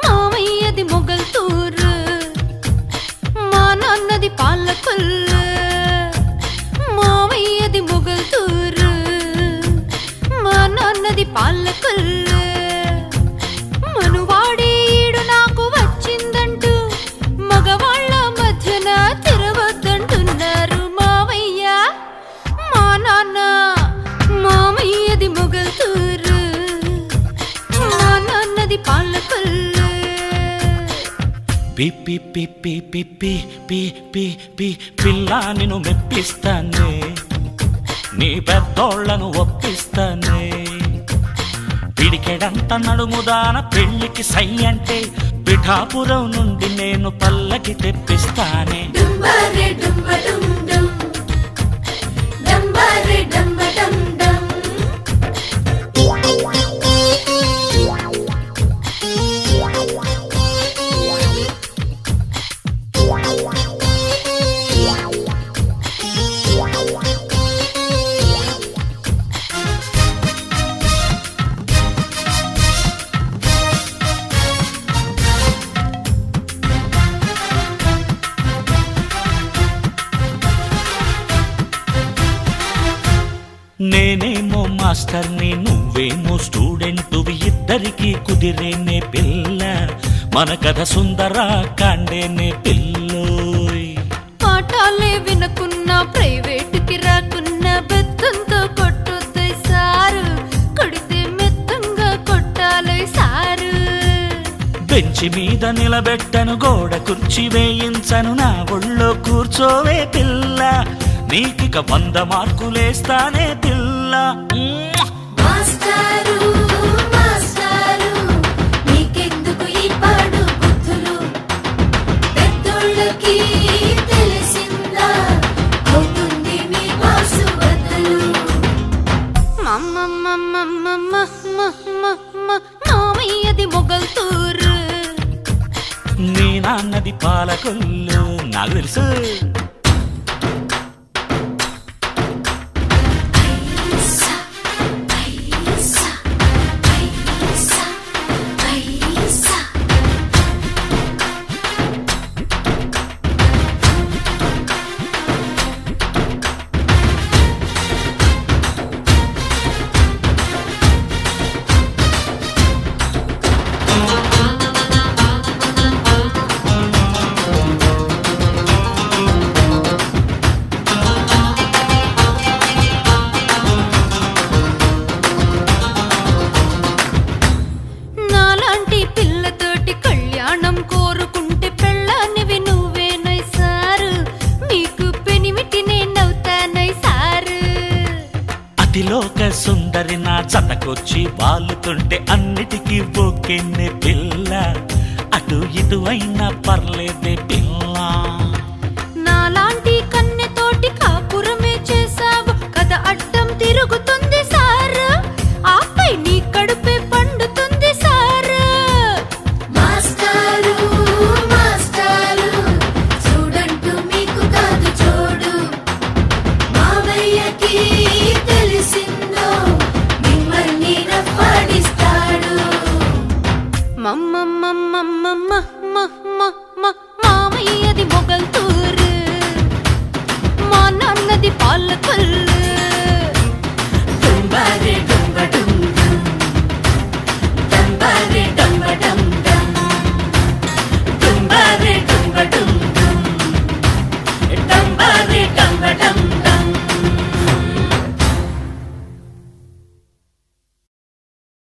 మామయ్యది మొగల్తూరు, మా నాన్నది పాలకొల్లు. మామయ్యది మొగల్తూరు, మా నాన్నది పాలకొల్లు. మనువాడే ఈడు నాకు వచ్చిందంటూ మగవాళ్ళ మధ్యన తిరగొద్దంటున్నారు మావయ్య మా నాన్న. మామయ్యది మొగల్తూరు, మా నాన్నది పాలకొల్లు. పి పి పి పి పి పి పి పి పి పిల్ల నిన్ను మెప్పిస్తానే, నీ పెద్దోళ్లను ఒప్పిస్తానే. పిడికెడంత నడుముదాన పెళ్లికి సై అంటే పిఠాపురం నుండి నేను పల్లకి తెప్పిస్తానే. నేనేమో మాస్టర్ని, నువ్వేమో స్టూడెంటువి, ఇద్దరికి కుదిరేనే పిల్ల. మన కథ సుందర కాండేనే పిల్లోయ్. పాఠాలే వినకున్నా ప్రైవేటుకి రాకున్నా బెత్తంతో కొట్టొద్దు సారు, కొడితే మెత్తంగా కొట్టాలి సారు. బెంచి మీద నిలబెట్టను, గోడ కుర్చీ వేయించను, నా ఒళ్ళో కూర్చోవే పిల్ల. నీకిక 100 మార్కులేస్తానే పిల్ల. మాస్టారు మాస్టారు నీకెందుకు ఈ పాడు బుద్ధులు, పెద్దోళ్ళకి తెలిసిందా అవుతుంది మీ బాసు బదులు. మామయ్యది మొగల్తూరు, నీ నాన్నది పాలకొల్లు, నాకు తెలుసు. అతిలోక సుందరి నా జతకొచ్చి వాలుతుంటే అన్నిటికీ ఓకేనే పిల్ల. అటు ఇటు అయినా పర్లేదే పిల్ల. నాలాంటి కన్నెతోటి కాపురమే చేసావు కదా, అడ్డం తిరుగుతుంది సారు, ఆపై నీ కడుపే పండుతుంది సారు. మాస్టారు మాస్టారు చూడంటూ మీకు కాదు చూడు, మావయ్యకి తెలిసిందో మిమ్మల్ని రప్పాడిస్తాడు. మామయ్యది మొగల్తూరు, మా నాన్నది పాలకొల్లు.